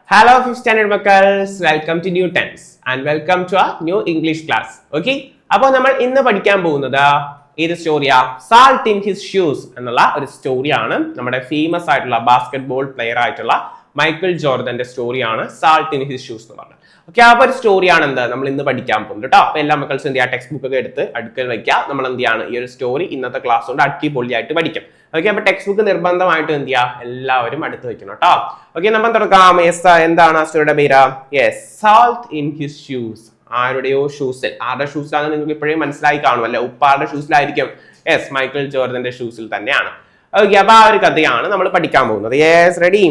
Hello, 5th standard Makkals. Welcome to New Tense and welcome to our new English class. Okay? അപ്പോൾ നമ്മൾ ഇന്ന് പഠിക്കാൻ പോകുന്നത് ഏത് സ്റ്റോറിയാ? സാൾട്ട് ഇൻ ഹിസ് ഷൂസ് എന്നുള്ള ഒരു സ്റ്റോറിയാണ്. നമ്മുടെ ഫേമസ് ആയിട്ടുള്ള ബാസ്കറ്റ്ബോൾ പ്ലെയർ ആയിട്ടുള്ള മൈക്കിൾ ജോർദന്റെ സ്റ്റോറിയാണ് സാൾട്ട് ഇൻ ഹിസ് ഷൂസ് എന്ന് പറഞ്ഞത്. ഓക്കെ, അപ്പോൾ ഒരു സ്റ്റോറിയാണ് എന്ത് നമ്മൾ ഇന്ന് പഠിക്കാൻ പോകുന്നത് കേട്ടോ. അപ്പോൾ എല്ലാ മക്കൾസും എന്ത് ചെയ്യുക, ടെക്സ്റ്റ് ബുക്ക് ഒക്കെ എടുത്ത് അടുക്കൽ വയ്ക്കുക. നമ്മൾ എന്ത് ചെയ്യാണ്, ഈ ഒരു സ്റ്റോറി ഇന്നത്തെ ക്ലാസ് കൊണ്ട് അടിപൊളിയായിട്ട് പഠിക്കും. ഓക്കെ, അപ്പോൾ ടെക്സ്റ്റ് ബുക്ക് നിർബന്ധമായിട്ട് എന്ത് ചെയ്യുക, എല്ലാവരും അടുത്ത് വെക്കണം കേട്ടോ. ഓക്കെ, നമ്മൾ തുടങ്ങാം. എന്താണ് ആ സ്റ്റോറിയുടെ പേര്? Yes, salt in his shoes. ആരുടെയോ ഷൂസിൽ. ആരുടെ ഷൂസിലാണ് നിങ്ങൾക്ക് ഇപ്പോഴേ മനസ്സിലായി കാണും അല്ലെ? ഉപ്പാരുടെ ഷൂസിലായിരിക്കും. യെസ്, മൈക്കിൾ ജോർദന്റെ ഷൂസിൽ തന്നെയാണ്. ഓക്കെ, അപ്പൊ ആ ഒരു കഥയാണ് നമ്മൾ പഠിക്കാൻ പോകുന്നത്. Yes, ready?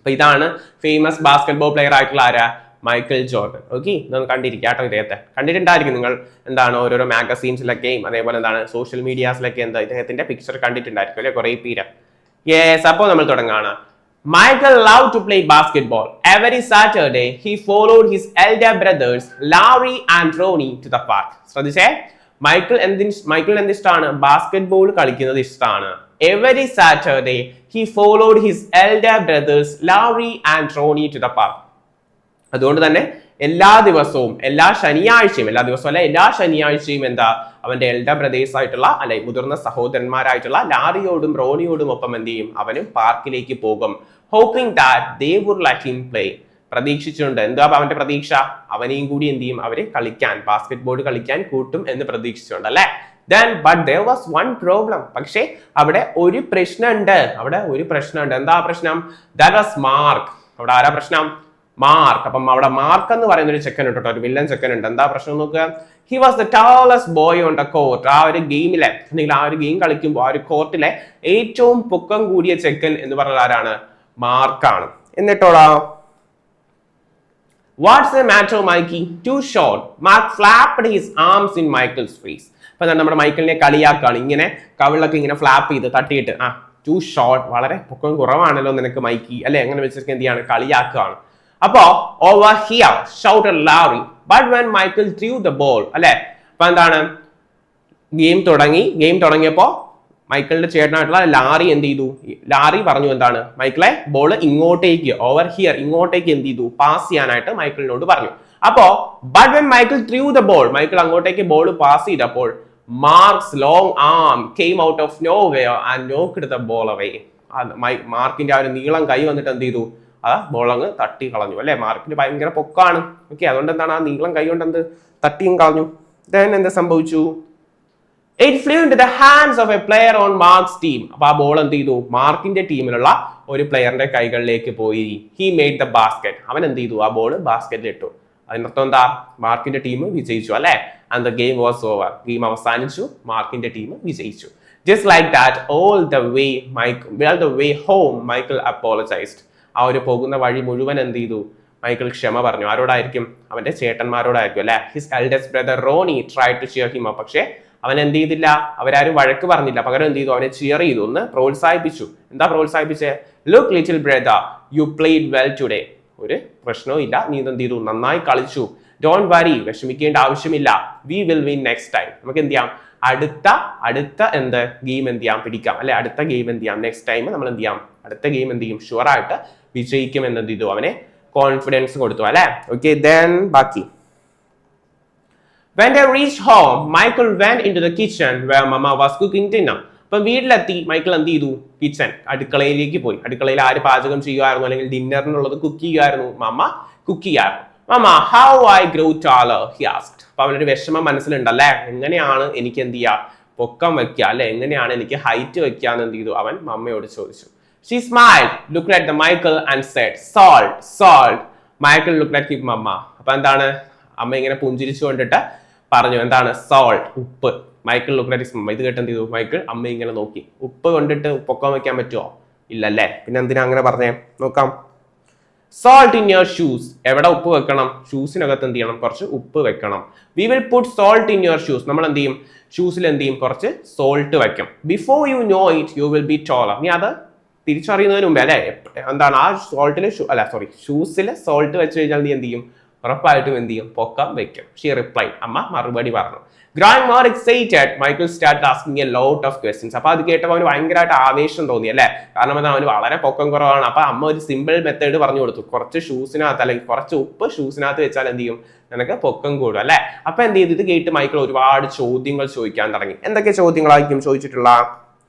അപ്പൊ ഇതാണ് ഫേമസ് ബാസ്കറ്റ്ബോൾ പ്ലെയർ ആയിട്ടുള്ള ആരാ? Michael Jordan. ഓക്കെ, ഇതൊന്ന് കണ്ടിരിക്കുക കേട്ടോ. ഇദ്ദേഹത്തെ കണ്ടിട്ടുണ്ടായിരിക്കും നിങ്ങൾ. എന്താണ് ഓരോരോ മാഗസീൻസിലൊക്കെയും അതേപോലെ എന്താണ് സോഷ്യൽ മീഡിയാസിലൊക്കെ എന്താ ഇദ്ദേഹത്തിന്റെ പിക്ചർ കണ്ടിട്ടുണ്ടായിരിക്കും അല്ലെ, കുറെ പേര്. യെസ്, അപ്പോൾ നമ്മൾ തുടങ്ങാണ്. Michael loved to play basketball. Every Saturday, he followed his elder brothers Larry and Ronnie to the park. ശ്രദ്ധിച്ചേ, മൈക്കിൾ എന്തിഷ്ടാണ്? ബാസ്കറ്റ്ബോൾ കളിക്കുന്നത് ഇഷ്ടമാണ്. Every Saturday, he followed his elder brothers Larry and Ronnie to the park. അതുകൊണ്ട് തന്നെ എല്ലാ ശനിയാഴ്ചയും എന്താ അവന്റെ elder brothers ആയിട്ടുള്ള അല്ലെ മുതിർന്ന സഹോദരന്മാരായിട്ടുള്ള ലാറിയോടും റോണിയോടും ഒപ്പം എന്ത് ചെയ്യും, അവനും പാർക്കിലേക്ക് പോകും. Hoping that they would let him play. പ്രതീക്ഷിച്ചിട്ടുണ്ട്. എന്താ അവന്റെ പ്രതീക്ഷ? അവനെയും കൂടി എന്ത് ചെയ്യും, അവരെ കളിക്കാൻ, ബാസ്കറ്റ്ബോൾ കളിക്കാൻ കൂട്ടും എന്ന് പ്രതീക്ഷിച്ചിട്ടുണ്ട് അല്ലെ. But there was one problem. പക്ഷേ അവിടെ ഒരു പ്രശ്നമുണ്ട്. എന്താ പ്രശ്നം? That was Mark. അവിടെ ആരാ പ്രശ്നം? മാർക്ക്. അപ്പം അവിടെ മാർക്ക് എന്ന് പറയുന്ന ഒരു ചെക്കൻ ഉണ്ട് കേട്ടോ, ഒരു വില്ലൻ ചെക്കൻ ഉണ്ട്. എന്താ പ്രശ്നം നോക്കുക? He was the tallest boy on the court. ആ ഒരു ഗെയിമിലെ അല്ലെങ്കിൽ ആ ഒരു ഗെയിം കളിക്കുമ്പോൾ ആ ഒരു കോർട്ടിലെ ഏറ്റവും പൊക്കം കൂടിയ ചെക്കൻ എന്ന് പറഞ്ഞാൽ ആരാണ്? മാർക്കാണ്. എന്നിട്ടോടാ what's the matter Mikey? Too short. Mark flapped his arms in Michael's face. അപ്പൊ നമ്മുടെ മൈക്കിളിനെ കളിയാക്കാണ്. ഇങ്ങനെ കവിളൊക്കെ ഇങ്ങനെ ഫ്ലാപ്പ് ചെയ്ത് തട്ടിയിട്ട്, ടു ഷോർട്ട്, വളരെ പൊക്കം കുറവാണല്ലോ നിനക്ക് മൈക്കി അല്ലെ, എങ്ങനെ വെച്ചിട്ട് എന്ത് ചെയ്യാണ്, കളിയാക്കുകയാണ്. അപ്പോ over here shouted Larry, but when Michael threw the ball അല്ലെ, അപ്പൊ എന്താണ്, ഗെയിം തുടങ്ങിയപ്പോ മൈക്കിളിന്റെ ചേട്ടനായിട്ടുള്ള ലാറി എന്ത് ചെയ്തു? ലാറി പറഞ്ഞു എന്താണ്, മൈക്കിളെ ബോൾ ഇങ്ങോട്ടേക്ക്, ഓവർ ഹിയർ, ഇങ്ങോട്ടേക്ക് എന്ത് ചെയ്തു, പാസ് ചെയ്യാനായിട്ട് മൈക്കിളിനോട് പറഞ്ഞു. അപ്പോ but when Michael threw the ball, Michael അങ്ങോട്ടേക്ക് ബോൾ പാസ് ചെയ്തപ്പോൾ Mark's long arm came out of nowhere and knocked the ball away. മാർക്കിന്റെ ആ ഒരു നീളം കൈ വന്നിട്ട് എന്ത് ചെയ്തു, ആ ബോൾ അങ്ങ് തട്ടി കളഞ്ഞു അല്ലെ. മാർക്കിന് ഭയങ്കര പൊക്കാണ്. ഓക്കെ, അതുകൊണ്ട് എന്താണ് ആ നീളം കൈ കൊണ്ട് എന്ത് തട്ടിയും കളഞ്ഞു. എന്താ സംഭവിച്ചു? It flew into the hands of a player on Mark's team. അപ്പൊ ആ ബോൾ എന്ത് ചെയ്തു, മാർക്കിന്റെ ടീമിലുള്ള ഒരു പ്ലെയറിന്റെ കൈകളിലേക്ക് പോയി. He made the basket. അവൻ എന്ത് ചെയ്തു, ആ ബോൾ ബാസ്കറ്റിൽ ഇട്ടു. അതിനർത്ഥം എന്താ, മാർക്കിന്റെ ടീം വിജയിച്ചു അല്ലെ. And the game was over. Game അവസാനിച്ചു, മാർക്കിന്റെ ടീം വിജയിച്ചു. Just like that, all the way home, Michael apologized. ആ ഒരു പോകുന്ന വഴി മുഴുവൻ എന്ത് ചെയ്തു, മൈക്കിൾ ക്ഷമ പറഞ്ഞു. ആരോടായിരിക്കും? അവന്റെ ചേട്ടന്മാരോടായിരിക്കും അല്ലെ. His eldest brother Ronnie tried to cheer him up. പക്ഷേ അവൻ എന്ത് ചെയ്തില്ല, അവരാരും വഴക്ക് പറഞ്ഞില്ല, പകരം എന്ത് ചെയ്തു, അവനെ ചിയർ ചെയ്തു, ഒന്ന് പ്രോത്സാഹിപ്പിച്ചു. എന്താ പ്രോത്സാഹിപ്പിച്ചേ? Look little brother, you played well today. ഒരു പ്രശ്നവും ഇല്ല, നീ എന്ത് ചെയ്തു, നന്നായി കളിച്ചു. ഡോണ്ട് വറി, വിഷമിക്കേണ്ട ആവശ്യമില്ല. We will win next time. നമുക്ക് എന്ത് ചെയ്യാം, അടുത്ത എന്ത് ഗെയിം എന്ത് ചെയ്യാം, പിടിക്കാം അല്ലെ. അടുത്ത ഗെയിം എന്ത് ചെയ്യാം, നെക്സ്റ്റ് ടൈം നമ്മൾ എന്ത് ചെയ്യാം, അടുത്ത ഗെയിം എന്ത് ചെയ്യും, ഷുവർ ആയിട്ട് വിജയിക്കും എന്ന് എന്ത് ചെയ്തു, അവനെ കോൺഫിഡൻസ് കൊടുത്തു അല്ലെ. ഓക്കെ, then ബാക്കി. When they reached home, Michael went into the kitchen where Mama was cooking dinner. അപ്പം വീട്ടിലെത്തി മൈക്കിൾ എന്ത് ചെയ്തു, കിച്ചൺ, അടുക്കളയിലേക്ക് പോയി. അടുക്കളയിൽ ആര് പാചകം ചെയ്യുമായിരുന്നു, അല്ലെങ്കിൽ ഡിന്നറിനുള്ളത് കുക്ക് ചെയ്യുമായിരുന്നു? മമ്മ കുക്ക് ചെയ്യായിരുന്നു. മമ്മ, how I grow taller, he asked. അപ്പൊ അവനൊരു വിഷമം മനസ്സിലുണ്ടല്ലേ, എങ്ങനെയാണ് എനിക്ക് എന്ത് ചെയ്യാ, പൊക്കം വെക്കുക അല്ലെ, എങ്ങനെയാണ് എനിക്ക് ഹൈറ്റ് വെക്കാന്ന് എന്ത് ചെയ്തു, അവൻ മമ്മയോട് ചോദിച്ചു. She smiled, looked at the Michael and said, "Salt, salt." Michael looked at his mama. അപ്പൊ എന്താണ്, അമ്മ ഇങ്ങനെ പുഞ്ചിരിച്ചു കൊണ്ടിട്ട് പറഞ്ഞു എന്താണ്, salt, ഉപ്പ്. Michael looked at his mama. ഇത് കേട്ട് എന്ത് ചെയ്തു, മൈക്കിൾ അമ്മ ഇങ്ങനെ നോക്കി. ഉപ്പ് കൊണ്ടിട്ട് പൊക്കം വെക്കാൻ പറ്റുമോ? ഇല്ലല്ലേ, പിന്നെ എന്തിനാ അങ്ങനെ പറഞ്ഞേ, നോക്കാം. Salt in your shoes. എവിടെ ഉപ്പ് വെക്കണം? ഷൂസിനകത്ത് എന്ത് ചെയ്യണം, കുറച്ച് ഉപ്പ് വെക്കണം. We will put salt in your shoes. നമ്മൾ എന്ത് ചെയ്യും, ഷൂസിൽ എന്ത് ചെയ്യും, കുറച്ച് സോൾട്ട് വെക്കും. Before you know it, you will be taller. നീ അത് തിരിച്ചറിയുന്നതിന് മുമ്പേ അല്ലെ, എന്താണ് ആ ഷൂസിൽ സോൾട്ട് വെച്ച് കഴിഞ്ഞാൽ നീ എന്ത് ചെയ്യും, ഉറപ്പായിട്ടും എന്ത് ചെയ്യും, പൊക്കം വെക്കും. She replied. അമ്മ മറുപടി പറഞ്ഞു. Growing more excited, Michael started asking a lot of questions. അപ്പൊ അത് കേട്ടപ്പോൾ അവന് ഭയങ്കരമായിട്ട് ആവേശം തോന്നി അല്ലേ, കാരണം എന്താ അവന് വളരെ പൊക്കം കുറവാണ്. അപ്പൊ അമ്മ ഒരു സിമ്പിൾ മെത്തേഡ് പറഞ്ഞു കൊടുത്തു, കുറച്ച് ഷൂസിനകത്ത് അല്ലെങ്കിൽ കുറച്ച് ഉപ്പ് ഷൂസിനകത്ത് വെച്ചാൽ എന്ത് ചെയ്യും, നിനക്ക് പൊക്കം കൂടും അല്ലെ. അപ്പൊ എന്ത് ചെയ്തു, ഇത് കേട്ട് മൈക്കിൾ ഒരുപാട് ചോദ്യങ്ങൾ ചോദിക്കാൻ തുടങ്ങി. എന്തൊക്കെ ചോദ്യങ്ങളായിരിക്കും ചോദിച്ചിട്ടുള്ള?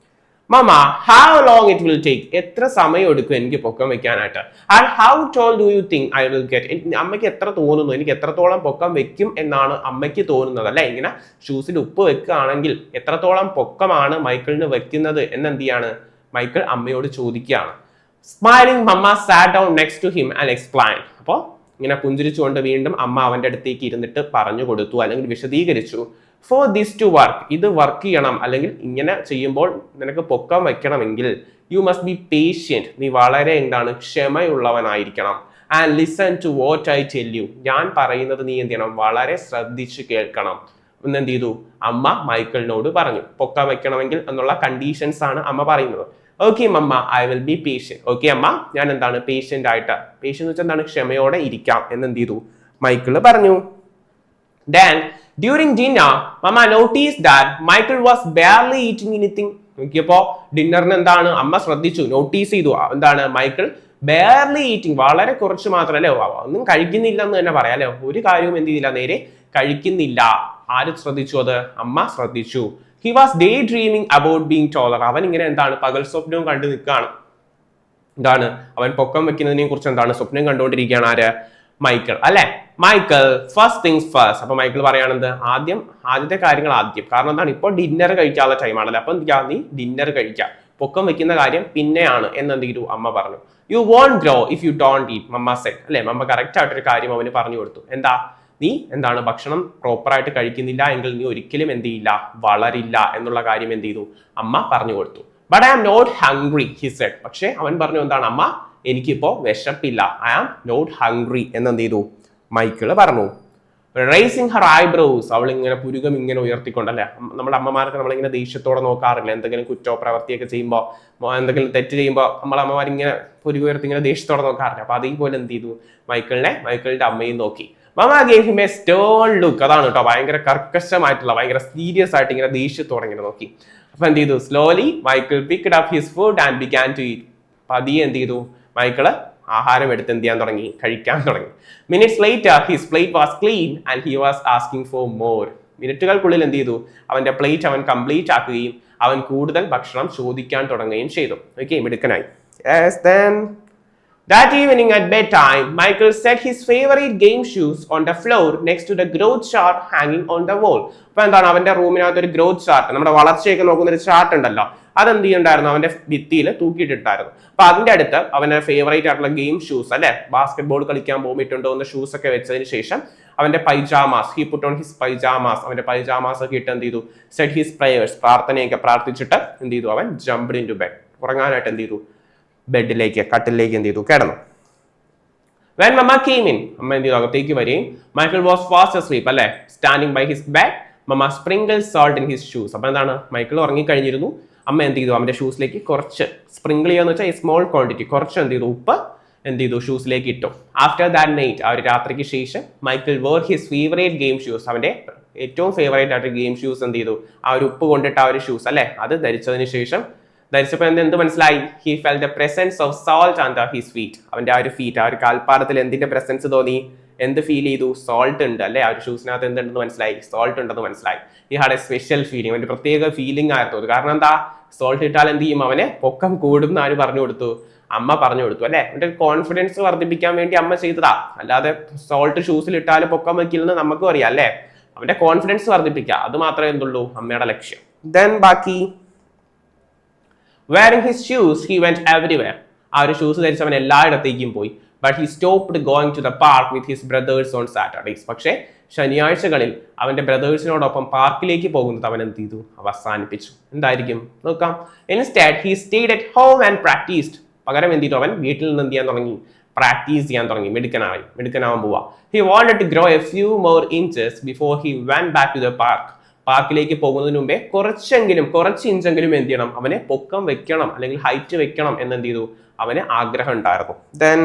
മമ്മ, how long it will take? എത്ര സമയം എടുക്കും എനിക്ക് പൊക്കം വെക്കാനായിട്ട്? And how tall do you think I will get? അമ്മയ്ക്ക് എത്ര തോന്നുന്നു, എനിക്ക് എത്രത്തോളം പൊക്കം വെക്കും എന്നാണ് അമ്മയ്ക്ക് തോന്നുന്നത് അല്ലെ. ഇങ്ങനെ ഷൂസിൽ ഉപ്പ് വെക്കുകയാണെങ്കിൽ എത്രത്തോളം പൊക്കമാണ് മൈക്കിളിന് വെക്കുന്നത് എന്നെന്ത് ചെയ്യാണ് മൈക്കിൾ അമ്മയോട് ചോദിക്കുകയാണ്. Smiling mama sat down next to him and explained. അപ്പോൾ ഇങ്ങനെ പുഞ്ചിരിച്ചുകൊണ്ട് വീണ്ടും അമ്മ അവന്റെ അടുത്തേക്ക് ഇരുന്നിട്ട് പറഞ്ഞു കൊടുത്തു അല്ലെങ്കിൽ വിശദീകരിച്ചു. ഫോർ ദിസ് ടു വർക്ക്, ഇത് വർക്ക് ചെയ്യണം അല്ലെങ്കിൽ ഇങ്ങനെ ചെയ്യുമ്പോൾ നിനക്ക് പൊക്കം വെക്കണമെങ്കിൽ യു മസ്റ്റ് ബി പേഷ്യന്റ്, നീ വളരെ എന്താണ് ക്ഷമയുള്ളവനായിരിക്കണം. And listen to what I tell you, ഞാൻ പറയുന്നത് നീ എന്ത് ചെയ്യണം, വളരെ ശ്രദ്ധിച്ച് കേൾക്കണം എന്നെന്ത് ചെയ്തു അമ്മ മൈക്കിളിനോട് പറഞ്ഞു. പൊക്കം വെക്കണമെങ്കിൽ എന്നുള്ള കണ്ടീഷൻസ് ആണ് അമ്മ പറയുന്നത്. Okay mama, I will be patient. Okay അമ്മ, ഞാൻ എന്താണ് പേഷ്യന്റ് ആയിട്ട്, പേഷ്യന്റ് എന്ന് വെച്ചാൽ എന്താണ് ക്ഷമയോടെ ഇരിക്കാം എന്നെന്ത് ചെയ്തു മൈക്കിള് പറഞ്ഞു. Then during dinner, Mama noticed that Michael was barely eating anything. നോക്കിയപ്പോ ഡിന്നറിന് എന്താണ് അമ്മ ശ്രദ്ധിച്ചു, നോട്ടീസ് ചെയ്തു, എന്താണ് മൈക്കിൾ barely eating, വളരെ കുറച്ച് മാത്രമല്ലേ, ഒന്നും കഴിക്കുന്നില്ല എന്ന് തന്നെ പറയാം അല്ലെ. ഒരു കാര്യവും എന്ത് ചെയ്തില്ല, നേരെ കഴിക്കുന്നില്ല. ആര് ശ്രദ്ധിച്ചു? അത് അമ്മ ശ്രദ്ധിച്ചു. He was daydreaming about being taller. അവൻ ഇങ്ങനെ എന്താണ് പകൽ സ്വപ്നവും കണ്ടു നിൽക്കുകയാണ്. എന്താണ് അവൻ പൊക്കം വെക്കുന്നതിനെ കുറിച്ച് എന്താണ് സ്വപ്നം കണ്ടുകൊണ്ടിരിക്കുകയാണ് ആര്, മൈക്കിൾ അല്ലെ. Michael first things first. അപ്പൊ മൈക്കിൾ പറയാണെന്ത്, ആദ്യത്തെ കാര്യങ്ങൾ ആദ്യം. കാരണം എന്താണ്, ഇപ്പോൾ ഡിന്നർ കഴിക്കാനുള്ള ടൈമാണല്ലോ. അപ്പൊ എന്ത് നീ ഡിന്നർ കഴിക്കാം, പൊക്കം വെക്കുന്ന കാര്യം പിന്നെയാണ് എന്നെന്ത് ചെയ്തു അമ്മ പറഞ്ഞു. You won't grow if you don't eat, mama said അല്ലെ. മമ്മ കറക്റ്റ് ആയിട്ടൊരു കാര്യം അവന് പറഞ്ഞു കൊടുത്തു. എന്താ, നീ എന്താണ് ഭക്ഷണം പ്രോപ്പറായിട്ട് കഴിക്കുന്നില്ല എങ്കിൽ നീ ഒരിക്കലും എന്ത് ചെയ്യില്ല, വളരില്ല എന്നുള്ള കാര്യം എന്ത് ചെയ്തു അമ്മ പറഞ്ഞു കൊടുത്തു. But I am not hungry he said. പക്ഷെ അവൻ പറഞ്ഞു എന്താണ്, അമ്മ എനിക്കിപ്പോ വിശപ്പില്ല, ഐ ആം നോട്ട് ഹംഗ്രി എന്നെന്ത് ചെയ്തു മൈക്കിള് പറഞ്ഞു. റൈസിങ് ഹർ ഐബ്രോസ്, അവൾ ഇങ്ങനെ പുരുകം ഇങ്ങനെ ഉയർത്തിക്കൊണ്ടല്ലേ. നമ്മുടെ അമ്മമാർക്ക് നമ്മളിങ്ങനെ ദേഷ്യത്തോടെ നോക്കാറില്ല, എന്തെങ്കിലും കുറ്റോ പ്രവർത്തിയൊക്കെ ചെയ്യുമ്പോൾ, എന്തെങ്കിലും തെറ്റ് ചെയ്യുമ്പോൾ നമ്മളെ അമ്മമാർ ഇങ്ങനെ പുരുകം ഉയർത്തി ഇങ്ങനെ ദേഷ്യത്തോടെ നോക്കാറില്ല. അപ്പൊ അതേപോലെ എന്ത് ചെയ്തു മൈക്കിളിന്റെ അമ്മയും നോക്കി. Mama gave him a stern look. അതാണ് കേട്ടോ, ഭയങ്കര കർക്കശമായിട്ടുള്ള, ഭയങ്കര സീരിയസ് ആയിട്ട് ഇങ്ങനെ ദേഷ്യത്തോടെ ഇങ്ങനെ നോക്കി. അപ്പൊ എന്ത് ചെയ്തു, slowly Michael picked up his food and began to eat. പതിയെ എന്ത് ചെയ്തു മൈക്കിള് ആഹാരം എടുത്ത് എന്ത് ചെയ്യാൻ തുടങ്ങി, കഴിക്കാൻ തുടങ്ങി. Minutes later his plate was clean and he was asking for more. മിനിറ്റുകൾക്കുള്ളിൽ എന്ത് ചെയ്തു, അവന്റെ പ്ലേറ്റ് അവൻ കംപ്ലീറ്റ് ആക്കുകയും അവൻ കൂടുതൽ ഭക്ഷണം ചോദിക്കാൻ തുടങ്ങുകയും ചെയ്തു. Okay, മിടുക്കനായി. That evening at bedtime, Michael set his favorite game shoes on the floor next to the growth chart hanging on the wall. അപ്പൊ എന്താണ്, അവന്റെ റൂമിനകത്ത് ഒരു ഗ്രോത്ത് ചാർട്ട്, നമ്മുടെ വളർച്ചയൊക്കെ നോക്കുന്ന ഒരു ചാർട്ട് ഉണ്ടല്ലോ, അതെന്ത് ചെയ്യുന്നുണ്ടായിരുന്നു, അവന്റെ ഭിത്തിയിൽ തൂക്കിയിട്ടിട്ടായിരുന്നു. അപ്പൊ അതിന്റെ അടുത്ത് അവന്റെ ഫേവറേറ്റ് ആയിട്ടുള്ള ഗെയിം ഷൂസ് അല്ലെ, ബാസ്കറ്റ് ബോൾ കളിക്കാൻ പോകുമ്പോയിട്ടുണ്ടോ എന്ന ഷൂസ് ഒക്കെ വെച്ചതിന് ശേഷം അവന്റെ pyjamas, he put on his pyjamas, അവന്റെ പൈജാമാസ് ഒക്കെ ഇട്ട് എന്ത് ചെയ്തു, സെറ്റ് ഹിസ് പ്രേയേഴ്സ്, പ്രാർത്ഥനയൊക്കെ പ്രാർത്ഥിച്ചിട്ട് എന്ത് ചെയ്തു, അവൻ ജംപ്ഡ് ഇൻ ടു ബെഡ്, ഉറങ്ങാനായിട്ട് എന്ത് ചെയ്തു, ബെഡിലേക്ക് കട്ടിലേക്ക് എന്ത് ചെയ്തു, കിടന്നു. When Mama came in, അമ്മ എന്ത് ചെയ്തു, അകത്തേക്ക് വരികയും മൈക്കിൾ വാസ് ഫാസ്റ്റ് അസ്ലീപ് അല്ലെ, standing by his bed. Mama sprinkle salt in his shoes. അപ്പൊ എന്താണ്, മൈക്കിൾ ഉറങ്ങിക്കഴിഞ്ഞിരുന്നു. അമ്മ എന്ത് ചെയ്തു, അവന്റെ ഷൂസിലേക്ക് കുറച്ച് സ്പ്രിങ്കിൾ ചെയ്യാന്ന് വെച്ചാൽ സ്മോൾ ക്വാണ്ടിറ്റി, കുറച്ച് എന്ത് ചെയ്തു, ഉപ്പ് എന്ത് ചെയ്തു ഷൂസിലേക്ക് ഇട്ടു. ആഫ്റ്റർ ദാറ്റ് നൈറ്റ്, ആ ഒരു രാത്രിക്ക് ശേഷം Michael wore his favourite game shoes, അവന്റെ ഏറ്റവും ഫേവറേറ്റ് ആയിട്ട് ഗെയിം ഷൂസ് എന്ത് ചെയ്തു, ആ ഒരു ഉപ്പ് കൊണ്ടിട്ട് ആ ഒരു ഷൂസ് അല്ലെ, അത് ധരിച്ചതിന് ശേഷം ധരിച്ചപ്പോൾ എന്ത് മനസ്സിലായി, he felt the presence of salt under his feet. അവന്റെ ആ ഒരു ഫീറ്റ്, ആ ഒരു കാൽപ്പാദത്തിൽ എന്തിന്റെ പ്രസൻസ് തോന്നി, എന്ത് ഫീൽ ചെയ്തു, സോൾട്ട് ഉണ്ട് അല്ലെ, ആ ഒരു ഷൂസിനകത്ത് എന്തുണ്ടെന്ന് മനസ്സിലായി, സോൾട്ട് ഉണ്ടെന്ന് മനസ്സിലായി. He had A special feeling, അവന്റെ പ്രത്യേക ഫീലിംഗ് ആയിരുന്നു. കാരണം എന്താ, സോൾട്ട് ഇട്ടാൽ എന്ത് ചെയ്യും, അവനെ പൊക്കം കൂടും എന്ന് ആര് പറഞ്ഞു കൊടുത്തു, അമ്മ പറഞ്ഞു കൊടുത്തു അല്ലെ. അവന്റെ കോൺഫിഡൻസ് വർദ്ധിപ്പിക്കാൻ വേണ്ടി അമ്മ ചെയ്തതാ, അല്ലാതെ സോൾട്ട് ഷൂസിൽ ഇട്ടാൽ പൊക്കം വെക്കില്ലെന്ന് നമുക്കും അറിയാം അല്ലെ. അവന്റെ കോൺഫിഡൻസ് വർദ്ധിപ്പിക്കുക, അത് മാത്രമേ എന്തുള്ളൂ അമ്മയുടെ ലക്ഷ്യം. ദെൻ ബാക്കി, wearing his shoes he went everywhere. ആ ഒരു ഷൂസ് ധരിച്ചവൻ എല്ലായിടത്തേക്കും പോയി. but he stopped going to the park with his brothers on Saturdays. പക്ഷേ ശനിയാഴ്ചകളിൽ അവന്റെ ബ്രദേഴ്സിനോടൊപ്പം പാർക്കിലേക്ക് പോകുന്നത് അവൻ എന്ത് ചെയ്തു, അവസാനിപ്പിച്ചു. എന്തായിരിക്കും നോക്കാം. instead he stayed at home and practiced. പകരം എന്ത് ചെയ്തു, അവൻ വീട്ടിൽ നിന്ന് എന്ത് ചെയ്യാൻ തുടങ്ങി, പ്രാക്ടീസ് ചെയ്യാൻ തുടങ്ങി, മിടുക്കനാവാൻ പോവാ. he wanted to grow a few more inches before he went back to the park. പാർക്കിലേക്ക് പോകുന്നതിന് മുമ്പേ കുറച്ച് ഇഞ്ചെങ്കിലും എന്ത് ചെയ്യണം, അവനെ പൊക്കം വെക്കണം അല്ലെങ്കിൽ ഹൈറ്റ് വെക്കണം എന്ന് എന്ത് ചെയ്തു, അവന് ആഗ്രഹം ഉണ്ടായിരുന്നു. Then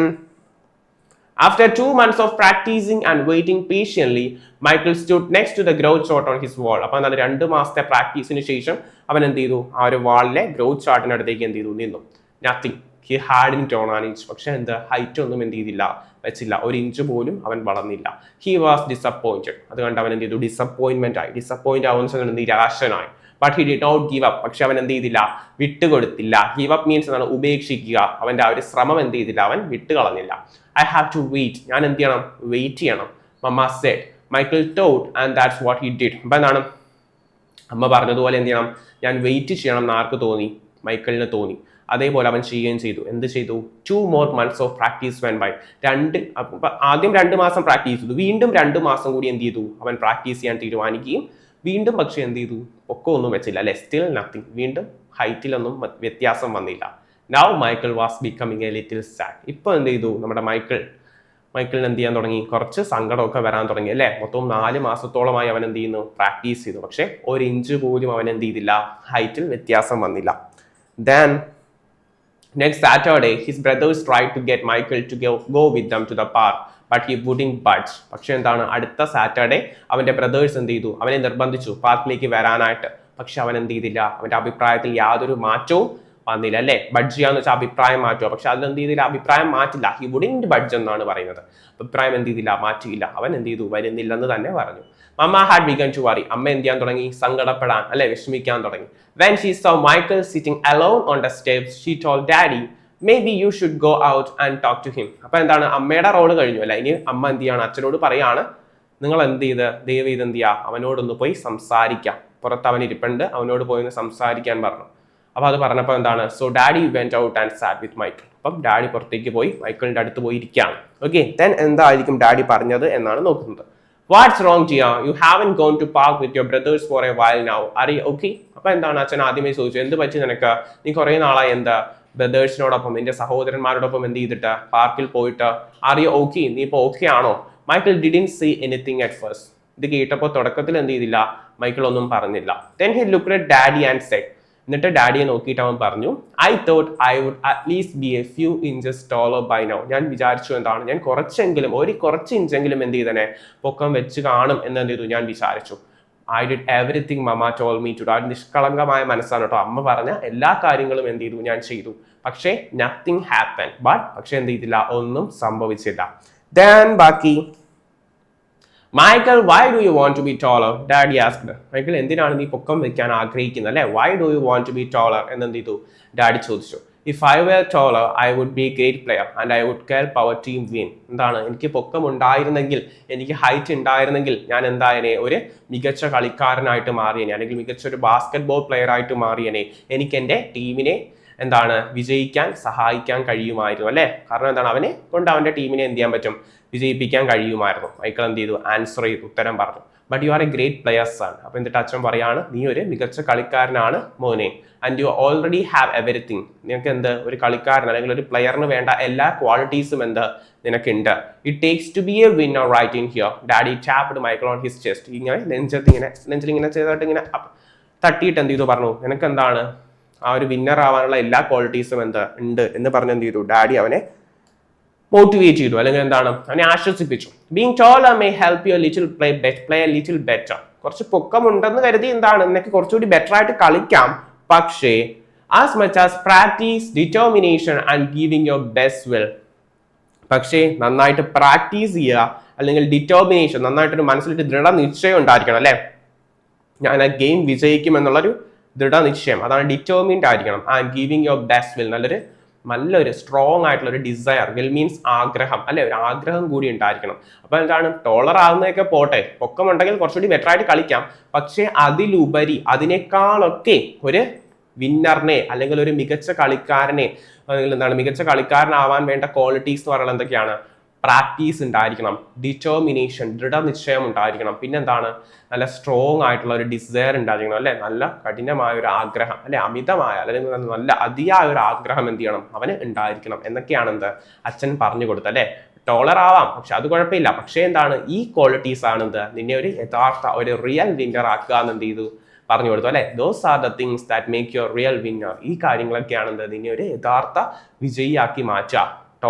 After 2 months of practicing and waiting patiently, Michael stood next to the growth chart on his wall. അപ്പോൾ എന്താണ് 2 മാസത്തെ പ്രാക്ടീസിന് ശേഷം അവൻ എന്ത് ചെയ്തു? ആ ഒരു വാളിലെ ഗ്രോത്ത് ചാർട്ടിനടുത്തേക്ക് എന്ത് ചെയ്തു? നിന്നു. Nothing. He ഹാഡിൻറ്റ് on an inch. പക്ഷെ എന്ത് ഹൈറ്റ് ഒന്നും എന്ത് ചെയ്തില്ല, വെച്ചില്ല. 1 ഇഞ്ച് പോലും അവൻ വളർന്നില്ല. He was disappointed. അതുകൊണ്ട് അവൻ എന്ത് ചെയ്തു? ഡിസപ്പോയിന്റ്മെന്റ് ആയി. ഡിസപ്പോയിന്റ് ആവുന്ന നിരാശനായി. But he did not give up. പക്ഷെ അവൻ എന്ത് ചെയ്തില്ല? വിട്ടുകൊടുത്തില്ല. ഗീവ് അപ്പ് മീൻസ് എന്താണ്? ഉപേക്ഷിക്കുക. അവന്റെ ആ ഒരു ശ്രമം എന്ത് ചെയ്തില്ല? അവൻ വിട്ടുകളഞ്ഞില്ല. I have to wait. ഞാൻ എന്ത് ചെയ്യണം? വെയിറ്റ് ചെയ്യണം. മമ്മ said. Michael told and that's what he did. അപ്പൊ എന്താണ്? അമ്മ പറഞ്ഞതുപോലെ എന്ത് ചെയ്യണം? ഞാൻ വെയിറ്റ് ചെയ്യണം എന്ന് ആർക്ക് തോന്നി? മൈക്കിളിന് തോന്നി. അതേപോലെ അവൻ ചെയ്യുകയും ചെയ്തു. എന്ത് ചെയ്തു? 2 more months of practice went by. ആദ്യം 2 മാസം പ്രാക്ടീസ് ചെയ്തു. വീണ്ടും 2 മാസം കൂടി എന്ത് ചെയ്തു? അവൻ പ്രാക്ടീസ് ചെയ്യാൻ തീരുമാനിക്കുകയും വീണ്ടും പക്ഷെ എന്ത് ചെയ്തു? ഒന്നും വെച്ചില്ല അല്ലെ? Still nothing. വീണ്ടും ഹൈറ്റിലൊന്നും വ്യത്യാസം വന്നില്ല. Now Michael was becoming a little sad. ഇപ്പോൾ എന്ത് ചെയ്തു? നമ്മുടെ മൈക്കിളിന് എന്ത് ചെയ്യാൻ തുടങ്ങി? കുറച്ച് സങ്കടമൊക്കെ വരാൻ തുടങ്ങി അല്ലേ? മൊത്തം 4 മാസത്തോളമായി അവൻ എന്ത് ചെയ്യുന്നു? പ്രാക്ടീസ് ചെയ്തു. പക്ഷെ 1 ഇഞ്ച് പോലും അവൻ എന്ത് ചെയ്തില്ല? ഹൈറ്റിൽ വ്യത്യാസം വന്നില്ല. Then next Saturday, his brothers tried to get Michael to go with them to the park, but he wouldn't budge. പക്ഷെ എന്താണ്? അടുത്ത സാറ്റർഡേ അവന്റെ ബ്രദേഴ്സ് എന്ത് ചെയ്തു? അവനെ നിർബന്ധിച്ചു പാർക്കിലേക്ക് വരാനായിട്ട്. പക്ഷെ അവൻ എന്ത് ചെയ്തില്ല? അവന്റെ അഭിപ്രായത്തിൽ യാതൊരു മാറ്റവും വന്നില്ല അല്ലേ? ബഡ്ജ് ചെയ്യാന്ന് വെച്ചാൽ അഭിപ്രായം മാറ്റുക. പക്ഷെ അതിലെന്ത് ചെയ്തില്ല? അഭിപ്രായം മാറ്റില്ല. ഹി വുഡിന്റ് ബഡ്ജ് എന്നാണ് പറയുന്നത്. അഭിപ്രായം എന്ത് ചെയ്തില്ല? മാറ്റിയില്ല. അവൻ എന്ത് ചെയ്തു? വരുന്നില്ലെന്ന് തന്നെ പറഞ്ഞു. മമ്മ ഹാഡ് ബിഗൺ ടു വറി. അമ്മ എന്ത് ചെയ്യാൻ തുടങ്ങി? സങ്കടപ്പെടാൻ അല്ലെ? വിഷമിക്കാൻ തുടങ്ങി. When she saw Michael sitting alone on the steps, she told Daddy, maybe you should go out and talk to him. അപ്പൊ എന്താണ്? അമ്മയുടെ റോള് കഴിഞ്ഞു അല്ലെ? ഇനി അമ്മ എന്ത് ചെയ്യാണ്? അച്ഛനോട് പറയാണ്, നിങ്ങൾ എന്ത് ചെയ്ത് ദയവ് ചെയ്ത് എന്ത് ചെയ്യുക? അവനോടൊന്ന് പോയി സംസാരിക്കാം. പുറത്ത് അവൻ ഇരിപ്പുണ്ട്, അവനോട് പോയി ഒന്ന് സംസാരിക്കാൻ പറഞ്ഞു. അപ്പൊ അത് പറഞ്ഞപ്പോൾ എന്താണ്? So daddy went out and SAT with Michael. അപ്പം ഡാഡി പുറത്തേക്ക് പോയി മൈക്കിളിന്റെ അടുത്ത് പോയി ഇരിക്കുകയാണ്. ഓക്കെ, ദെൻ എന്തായിരിക്കും ഡാഡി പറഞ്ഞത് എന്നാണ് നോക്കുന്നത്. What's wrong Jia? You haven't gone to park with your brothers for a while now. Are okay? അപ്പൊ എന്താണ് അച്ഛൻ ആദ്യമേ ചോദിച്ചു, എന്ത് പറ്റി നിനക്ക്? നീ കുറെ നാളായി എന്താ ബ്രദേഴ്സിനോടൊപ്പം നിന്റെ സഹോദരന്മാരോടൊപ്പം എന്ത് ചെയ്തിട്ട് പാർക്കിൽ പോയിട്ട്? അറി ഓക്കെ? നീ ഇപ്പൊ ഓക്കെ ആണോ? Michael didn't say anything at first. ഇത് കേട്ടപ്പോൾ തുടക്കത്തിൽ എന്ത് ചെയ്തില്ല? മൈക്കിൾ ഒന്നും പറഞ്ഞില്ല. Then he looked at daddy and said. എന്നിട്ട് ഡാഡിയെ നോക്കിയിട്ട് അവൻ പറഞ്ഞു, I thought I would at least be a few inches taller by now. ഞാൻ വിചാരിച്ചു എന്താണ്? ഞാൻ കുറച്ച് ഇഞ്ചെങ്കിലും എന്ത് ചെയ്തനെ പൊക്കം വെച്ച് കാണും എന്ന് എന്ത് ചെയ്തു? ഞാൻ വിചാരിച്ചു. I did everything mama told me to. അത് നിഷ്കളങ്കമായ മനസ്സാണ് കേട്ടോ. അമ്മ പറഞ്ഞ എല്ലാ കാര്യങ്ങളും എന്ത് ചെയ്തു? ഞാൻ ചെയ്തു. പക്ഷേ നത്തിങ് ഹാപ്പൻ. പക്ഷെ എന്ത് ചെയ്തില്ല? ഒന്നും സംഭവിച്ചില്ല. ദെൻ ബാക്കി Michael, why do you want to be taller? Daddy asked. Michael, എന്തിനാണ് നീ പൊക്കം വെക്കാൻ ആഗ്രഹിക്കുന്നത് അല്ലേ? Why do you want to be taller? എന്നെന്ത് ചെയ്തു? ഡാഡി ചോദിച്ചു. If I were taller, I would be a great player and I would help our team win. എന്താണ്? എനിക്ക് പൊക്കം ഉണ്ടായിരുന്നെങ്കിൽ, എനിക്ക് ഹൈറ്റ് ഉണ്ടായിരുന്നെങ്കിൽ ഞാൻ എന്തായനെ? ഒരു മികച്ച കളിക്കാരനായിട്ട് മാറിയനെ, അല്ലെങ്കിൽ മികച്ച ഒരു ബാസ്കറ്റ് ബോൾ പ്ലെയർ ആയിട്ട് മാറിയനെ. എനിക്ക് എൻ്റെ ടീമിനെ എന്താണ് വിജയിക്കാൻ സഹായിക്കാൻ കഴിയുമായിരുന്നു അല്ലേ? കാരണം എന്താണ്? അവനെ കൊണ്ട് അവന്റെ ടീമിനെ എന്ത് ചെയ്യാൻ പറ്റും? വിജയിപ്പിക്കാൻ കഴിയുമായിരുന്നു. മൈക്കിൾ എന്ത് ചെയ്തു? ആൻസർ ചെയ്തു, ഉത്തരം പറഞ്ഞു. But you are A great players ആണ്. അപ്പൊ എന്നിട്ട് അച്ഛൻ പറയാണ്, നീ ഒരു മികച്ച കളിക്കാരനാണ് മോനെ. And you already have everything. നിനക്ക് എന്ത്? ഒരു കളിക്കാരൻ അല്ലെങ്കിൽ ഒരു പ്ലെയറിന് വേണ്ട എല്ലാ ക്വാളിറ്റീസും എന്ത് നിനക്കുണ്ട്. It takes to be a winner right in here. Daddy tapped Michael on his chest. ഇങ്ങനെ നെഞ്ചിൽ ഇങ്ങനെ ചെയ്തിട്ട് ഇങ്ങനെ തട്ടിയിട്ട് എന്ത് ചെയ്തു? പറഞ്ഞു, നിനക്ക് എന്താണ്? ആ ഒരു വിന്നർ ആവാനുള്ള എല്ലാ ക്വാളിറ്റീസും ഉണ്ട് എന്ന് പറഞ്ഞ് എന്ത് ചെയ്തു? ഡാഡി അവനെ മോട്ടിവേറ്റ് ചെയ്തു, അല്ലെങ്കിൽ എന്താണ്? അവനെ ആശ്വസിപ്പിച്ചു. Being ടോളർ may help you little play A little better. കുറച്ച് പൊക്കം ഉണ്ടെന്ന് കരുതി എന്താണ്? നിനക്ക് കുറച്ചുകൂടി ബെറ്റർ ആയിട്ട് കളിക്കാം. പക്ഷേ as much as practice, determination and giving your best will. പക്ഷേ നന്നായിട്ട് പ്രാക്ടീസ് ചെയ്യുക, അല്ലെങ്കിൽ ഡിറ്റർമിനേഷൻ, നന്നായിട്ടൊരു മനസ്സിലൊരു ദൃഢനിശ്ചയം ഉണ്ടായിരിക്കണം അല്ലേ? ഞാൻ ആ ഗെയിം വിജയിക്കും എന്നുള്ളൊരു ദൃഢനിശ്ചയം, അതാണ് ഡിറ്റർമിൻഡ് ആയിരിക്കണം. And giving your best will, നല്ലൊരു സ്ട്രോങ് ആയിട്ടുള്ള ഒരു ഡിസയർ. വിൽ മീൻസ് ആഗ്രഹം അല്ലെ? ഒരു ആഗ്രഹം കൂടി ഉണ്ടായിരിക്കണം. അപ്പൊ എന്താണ്? ടോളർ ആവുന്നതൊക്കെ പോട്ടെ, പൊക്കം ഉണ്ടെങ്കിൽ കുറച്ചുകൂടി ബെറ്റർ ആയിട്ട് കളിക്കാം. പക്ഷെ അതിലുപരി, അതിനേക്കാളൊക്കെ ഒരു വിന്നറിനെ അല്ലെങ്കിൽ ഒരു മികച്ച കളിക്കാരനെ, അല്ലെങ്കിൽ എന്താണ് മികച്ച കളിക്കാരനാവാൻ വേണ്ട ക്വാളിറ്റീസ് എന്ന് പറയുന്നത് എന്തൊക്കെയാണ്? പ്രാക്ടീസ് ഉണ്ടായിരിക്കണം, ഡിറ്റർമിനേഷൻ, ദൃഢനിശ്ചയം ഉണ്ടായിരിക്കണം, പിന്നെന്താണ്? നല്ല സ്ട്രോങ് ആയിട്ടുള്ള ഒരു ഡിസയർ ഉണ്ടായിരിക്കണം അല്ലെ? നല്ല കഠിനമായ ഒരു ആഗ്രഹം അല്ലെ? അമിതമായ അല്ലെങ്കിൽ നല്ല അതിയായ ഒരു ആഗ്രഹം എന്ത് ചെയ്യണം? അവന് ഉണ്ടായിരിക്കണം എന്നൊക്കെയാണ് എന്ത് അച്ഛൻ പറഞ്ഞു കൊടുത്തത് അല്ലെ? ടോളർ ആവാം, പക്ഷെ അത് കുഴപ്പമില്ല. പക്ഷേ എന്താണ്? ഈ ക്വാളിറ്റീസ് ആണ് എന്ത് നിന്നെ ഒരു യഥാർത്ഥ ഒരു റിയൽ വിന്നർ ആക്കുക എന്ന് എന്ത് ചെയ്തു? പറഞ്ഞു കൊടുത്തു അല്ലെ? Those are the things that make your real winner. ഈ കാര്യങ്ങളൊക്കെയാണ് എന്ത് നിന്നെ ഒരു യഥാർത്ഥ വിജയിയാക്കി മാറ്റുക.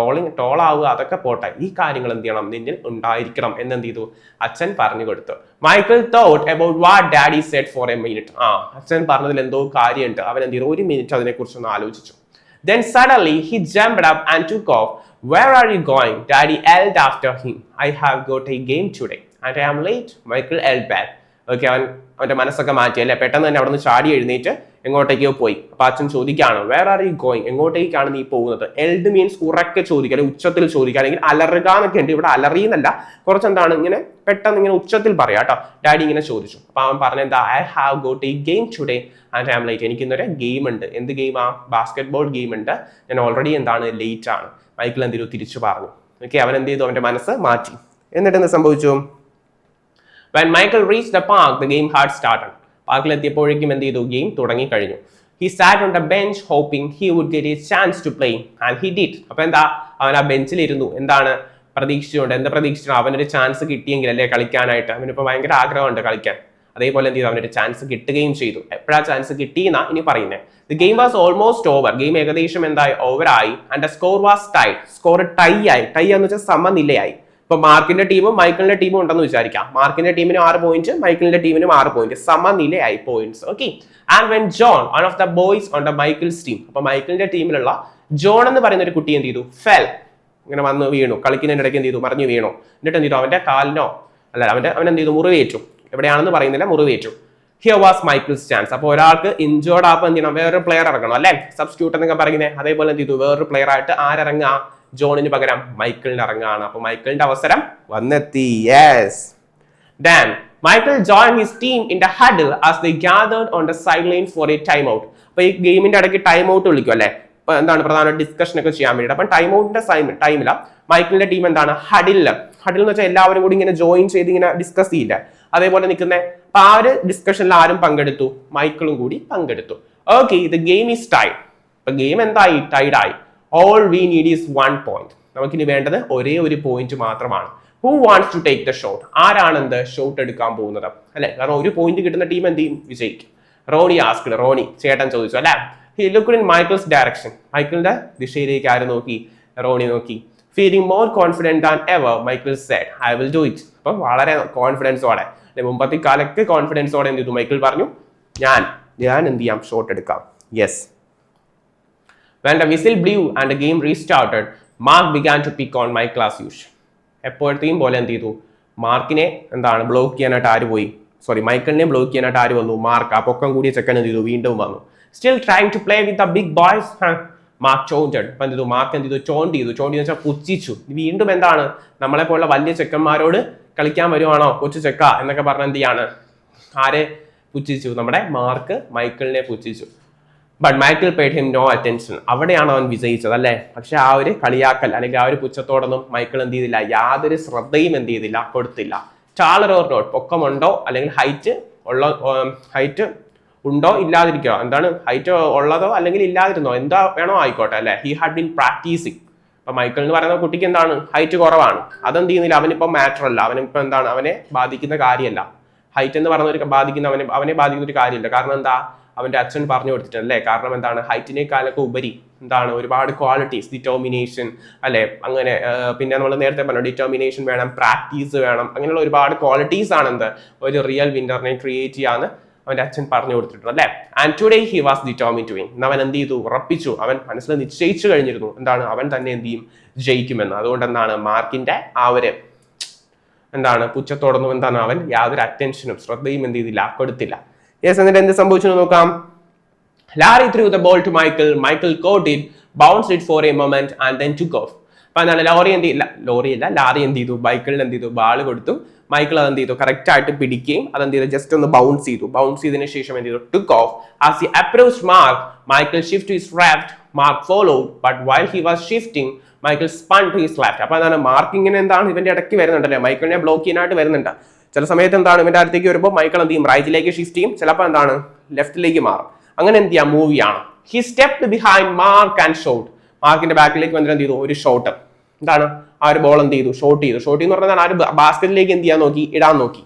ടോളാവുക അതൊക്കെ പോട്ടെ, ഈ കാര്യങ്ങൾ എന്ത് ചെയ്യണം, നിന്നിൽ ഉണ്ടായിരിക്കണം എന്ന് എന്ത് ചെയ്തു, അച്ഛൻ പറഞ്ഞു കൊടുത്തു. Michael thought about what daddy said for a minute. അച്ഛൻ പറഞ്ഞതിൽ എന്തോ കാര്യമുണ്ട്. അവൻ എന്ത് ചെയ്തു, ഒരു മിനിറ്റ് അതിനെ കുറിച്ചൊന്ന് ആലോചിച്ചു. Then suddenly he jumped up and took off. Where are you going? Daddy yelled after him. I have got a game today and I am late. Michael yelled back. Okay, അവന്റെ മനസ്സൊക്കെ മാറ്റി അല്ലെ, പെട്ടെന്ന് തന്നെ അവിടെ നിന്ന് ചാടി എഴുന്നേറ്റ് എങ്ങോട്ടേക്കോ പോയി. അപ്പൊ അച്ഛൻ ചോദിക്കുകയാണ്, വേർ ആർ യു ഗോയിങ്, എങ്ങോട്ടേക്കാണ് നീ പോകുന്നത്? എൽഡ് മീൻസ് ഉറക്കെ ചോദിക്കുക, അല്ലെങ്കിൽ ഉച്ചത്തിൽ ചോദിക്കുക, അല്ലെങ്കിൽ അലറുക എന്നൊക്കെ ഉണ്ട്. ഇവിടെ അലറിയെന്നല്ല, കുറച്ചെന്താണ് ഇങ്ങനെ പെട്ടെന്ന് ഇങ്ങനെ ഉച്ചത്തിൽ പറയാം കേട്ടോ. ഡാഡി ഇങ്ങനെ ചോദിച്ചു. അപ്പൊ അവൻ പറഞ്ഞെന്താ, I have got a game today and I am late. എനിക്ക് ഇന്നൊരു ഗെയിം ഉണ്ട്. എന്ത് ഗെയിമാ? ബാസ്കറ്റ് ബോൾ ഗെയിം ഉണ്ട്. ഞാൻ ഓൾറെഡി എന്താണ് ലേറ്റ് ആണ്. മൈക്കിൾ എന്തെങ്കിലും തിരിച്ചു പറഞ്ഞു. ഓക്കെ, അവൻ എന്ത് ചെയ്തു, അവന്റെ മനസ്സ് മാറ്റി. എന്നിട്ട് എന്ത് സംഭവിച്ചു? When Michael reached the park, the game had started. പാർക്കിൽ എത്തിയപ്പോഴേക്കും എന്ത് ചെയ്തു, ഗെയിം തുടങ്ങി കഴിഞ്ഞു. He sat on the bench hoping he would get a chance to play and he did. അപ്പൊ എന്താ, അവൻ ആ ബെഞ്ചിൽ ഇരുന്നു. എന്താണ് പ്രതീക്ഷിച്ചുകൊണ്ട്, എന്താ പ്രതീക്ഷിച്ചു, അവനൊരു ചാൻസ് കിട്ടിയെങ്കിൽ അല്ലേ കളിക്കാനായിട്ട്. അവനിപ്പോ ഭയങ്കര ആഗ്രഹമുണ്ട് കളിക്കാൻ. അതേപോലെ എന്ത് ചെയ്തു, അവനൊരു ചാൻസ് കിട്ടുകയും ചെയ്തു. എപ്പോഴാ ചാൻസ് കിട്ടിയെന്നാ ഇനി പറയുന്നത്. The game was almost over. Game ഏകദേശം എന്തായി, ഓവറായി. And the score was tied. Score tie ആയി. ടൈ എന്ന് വെച്ചാൽ സമനിലയായി. ഇപ്പൊ മാർക്കിന്റെ ടീമും മൈക്കിളിന്റെ ടീമും ഉണ്ടെന്ന് വിചാരിക്കാം. മാർക്കിന്റെ ടീമിന് 6 പോയിന്റ്, മൈക്കിളിന്റെ ടീമിനും 6 പോയിന്റ്, സമനിലയായി points. Okay, and when John, one of the boys on the Michael's team, അപ്പൊ മൈക്കിളിന്റെ ടീമിലുള്ള ജോൺ എന്ന് പറയുന്ന ഒരു കുട്ടി എന്ത് ചെയ്തു, ഫെൽ, ഇങ്ങനെ വന്ന് വീണു. കളിക്കുന്നതിന്റെ ഇടയ്ക്ക് എന്ത് ചെയ്തു, മറിഞ്ഞു വീണു. എന്നിട്ട് എന്ത് ചെയ്തു, അവന്റെ കാലിനോ അല്ല അവൻ എന്ത് ചെയ്തു, മുറിവേറ്റു. എവിടെയാണെന്ന് പറയുന്നില്ല, മുറിവേറ്റു. Here was Michael's chance. അപ്പൊ ഒരാൾക്ക് ഇഞ്ചേർഡ് ആപ്പ് എന്ത് ചെയ്യണം, വേറൊരു പ്ലെയർ ഇറങ്ങണം അല്ലെ, സബ്സ്റ്റിറ്റ്യൂട്ട് എന്നൊക്കെ പറയുന്നത്. അതേപോലെ എന്ത് ചെയ്തു, വേറൊരു പ്ലെയർ ആയിട്ട് ആരിറങ്ങാ, ജോണിന് പകരം മൈക്കിളിന് ഇറങ്ങാണ്. അപ്പൊ മൈക്കിളിന്റെ അവസരം വന്നെത്തി. Yes. Then Michael joined his team in the huddle as they gathered on the sideline for a timeout. അപ്പൊ ഈ ഗെയിമിന്റെ ഇടയ്ക്ക് ടൈം ഔട്ട് വിളിക്കും അല്ലെ, എന്താണ് പ്രധാന ഡിസ്കഷൻ ഒക്കെ ചെയ്യാൻ വേണ്ടിയിട്ട്. അപ്പൊ ടൈം ഔട്ടിന്റെ ടൈമിലാണ് മൈക്കിളിന്റെ ടീം എന്താണ്, ഹഡിൽ എന്ന് വെച്ചാൽ എല്ലാവരും കൂടി ഇങ്ങനെ ജോയിൻ ചെയ്ത് ഇങ്ങനെ ഡിസ്കസ് ചെയ്യില്ല, അതേപോലെ നിൽക്കുന്ന. അപ്പൊ ആ ഒരു ഡിസ്കഷനിൽ ആരും പങ്കെടുത്തു, മൈക്കിളും കൂടി പങ്കെടുത്തു. Okay, the game is tied. അപ്പൊ ഗെയിം എന്തായി, ടൈഡ് ആയി. All we need is 1 point. നമുക്കിനി വേണ്ടത് ഒരേ ഒരു പോയിന്റ് മാത്രമാണ്. Who wants to take the shot? ആരാണ് എന്ത് ഷോട്ട് എടുക്കാൻ പോകുന്നത് അല്ലെ, കാരണം ഒരു പോയിന്റ് കിട്ടുന്ന ടീം എന്ത് ചെയ്യും, വിജയിക്കും. റോണി ആസ്ക്ഡ്, റോണി ചേട്ടൻ ചോദിച്ചു അല്ലെ. He looked in Michael's direction. മൈക്കിളിന്റെ ദിശയിലേക്ക് ആര് നോക്കി, റോണി നോക്കി. Feeling more confident than ever, Michael said, I will do it. അപ്പൊ വളരെ കോൺഫിഡൻസോടെ, മുമ്പത്തെ കാലൊക്കെ കോൺഫിഡൻസോടെ എന്ത് ചെയ്തു, മൈക്കിൾ പറഞ്ഞു, ഞാൻ എന്ത് ചെയ്യാം, ഷോട്ട് എടുക്കാം. Yes. When the whistle blew and the game restarted, Mark began to pick on Michael as usual. എപ്പോഴത്തെയും പോലെ എന്ത് ചെയ്തു, മാർക്കിനെ എന്താണ് ബ്ലോക്ക് ചെയ്യാനായിട്ട് ആര് പോയി, മൈക്കിളിനെ ബ്ലോക്ക് ചെയ്യാനായിട്ട് ആര് വന്നു, മാർക്ക്. ആ പൊക്കം കൂടിയ ചെക്കൻ എന്ത് ചെയ്തു, വീണ്ടും വന്നു. Still trying to play with the big boys, Mark taunted. അപ്പൊ എന്ത് ചെയ്തു, മാർക്ക് എന്ത് ചെയ്തു, ചോണ്ടി എന്ന് വെച്ചാൽ പുച്ഛിച്ചു. വീണ്ടും എന്താണ്, നമ്മളെ പോലുള്ള വലിയ ചെക്കന്മാരോട് കളിക്കാൻ വരുവാണോ കൊച്ചു ചെക്ക എന്നൊക്കെ പറഞ്ഞ എന്ത് ചെയ്യാണ്, ആരെ പുച്ഛിച്ചു, നമ്മുടെ മാർക്ക് മൈക്കിളിനെ പുച്ഛിച്ചു. But Michael paid him no attention. അവിടെയാണ് അവൻ വിജയിച്ചത് അല്ലെ. പക്ഷെ ആ ഒരു കളിയാക്കൽ അല്ലെങ്കിൽ ആ ഒരു പുച്ഛത്തോടൊന്നും മൈക്കിൾ എന്ത് ചെയ്തില്ല, യാതൊരു ശ്രദ്ധയും എന്ത് ചെയ്തില്ല, കൊടുത്തില്ല. ടാളർ ഓർ നോട്ട്, പൊക്കമുണ്ടോ അല്ലെങ്കിൽ ഹൈറ്റ് ഉണ്ടോ ഇല്ലാതിരിക്കോ, എന്താണ് ഹൈറ്റ് ഉള്ളതോ അല്ലെങ്കിൽ ഇല്ലാതിരുന്നോ, എന്താ വേണോ ആയിക്കോട്ടെ അല്ലെ. He had been practising. അപ്പൊ മൈക്കിൾ എന്ന് പറയുന്ന കുട്ടിക്ക് എന്താണ്, ഹൈറ്റ് കുറവാണ്. അതെന്ത് ചെയ്യുന്നില്ല, അവനിപ്പോ മാറ്റർ അല്ല, അവനിപ്പോ എന്താണ്, അവനെ ബാധിക്കുന്ന കാര്യമല്ല. ഹൈറ്റ് എന്ന് പറയുന്ന അവനെ ബാധിക്കുന്ന ഒരു കാര്യമില്ല. കാരണം എന്താ, അവന്റെ അച്ഛൻ പറഞ്ഞു കൊടുത്തിട്ടുണ്ട് അല്ലെ. കാരണം എന്താണ്, ഹൈറ്റിനേക്കാളൊക്കെ ഉപരി എന്താണ്, ഒരുപാട് ക്വാളിറ്റീസ്, ഡിറ്റർമിനേഷൻ അല്ലെ, അങ്ങനെ പിന്നെ നമ്മൾ നേരത്തെ പറഞ്ഞു ഡിറ്റർമിനേഷൻ വേണം, പ്രാക്ടീസ് വേണം, അങ്ങനെയുള്ള ഒരുപാട് ക്വാളിറ്റീസ് ആണ് എന്ത് ഒരു റിയൽ വിന്നറിനെ ക്രിയേറ്റ് ചെയ്യാന്ന് അവന്റെ അച്ഛൻ പറഞ്ഞു കൊടുത്തിട്ടുണ്ട് അല്ലെ. And today he was determined to win. അവൻ എന്ത് ചെയ്തു, ഉറപ്പിച്ചു, അവൻ മനസ്സിൽ നിശ്ചയിച്ചു കഴിഞ്ഞിരുന്നു എന്താണ്, അവൻ തന്നെ എന്ത് ചെയ്യും, ജയിക്കുമെന്ന്. അതുകൊണ്ട് എന്താണ്, മാർക്കിന്റെ ആ ഒരു എന്താണ് പുച്ഛത്തോടൊന്നും എന്താണ് അവൻ യാതൊരു അറ്റൻഷനും ശ്രദ്ധയും എന്ത് ചെയ്തില്ല, കൊടുത്തില്ല. യെസ്. എന്നിട്ട് എന്ത് സംഭവിച്ചു നോക്കാം. Larry threw the ball to Michael. Michael caught it, bounced it for a moment and then took off. അപ്പൊ എന്താണ്, ലാരി എന്ത് ചെയ്തു, മൈക്കിളിന് എന്ത് ചെയ്തു, ബാൾ കൊടുത്തു. മൈക്കിൾ അതെന്ത് ചെയ്തു, കറക്റ്റ് ആയിട്ട് പിടിക്കുകയും അതെന്ത് ചെയ്തു, ജസ്റ്റ് ഒന്ന് ബൗൺസ് ചെയ്തതിനു ശേഷം എന്ത് ചെയ്തു, took off. As he approached Mark, Michael shifted his left. Mark followed, but while he was shifting, Michael spun to his left. അപ്പൊ എന്താണ്, മാർക്ക് ഇങ്ങനെ എന്താണ് ഇവന്റെ ഇടയ്ക്ക് വരുന്നുണ്ടല്ലേ, മൈക്കിളിനെ ബ്ലോക്ക് ചെയ്യാനായിട്ട് വരുന്നുണ്ട്. ചില സമയത്ത് എന്താണ്, ഇവന്റെ അടുത്തേക്ക് വരുമ്പോൾ മൈക്കിൾ എന്ത് ചെയ്യും, റൈറ്റിലേക്ക് ഷിഫ്റ്റ് ചെയ്യും, ചിലപ്പോൾ എന്താണ് ലെഫ്റ്റിലേക്ക് മാറും. അങ്ങനെ എന്ത് ചെയ്യാം, മൂവിയാണ്. He stepped behind mark and shot. മാർക്കിന്റെ ബാക്കിലേക്ക് വന്നിട്ട് എന്ത് ചെയ്തു, ഒരു ഷോട്ട്, എന്താണ് ആ ഒരു ബോൾ എന്ത് ചെയ്തു, ഷോട്ട് എന്ന് പറഞ്ഞാൽ ആ ഒരു ബാസ്കറ്റിലേക്ക് എന്ത് ചെയ്യാൻ നോക്കി, ഇടാൻ നോക്കി.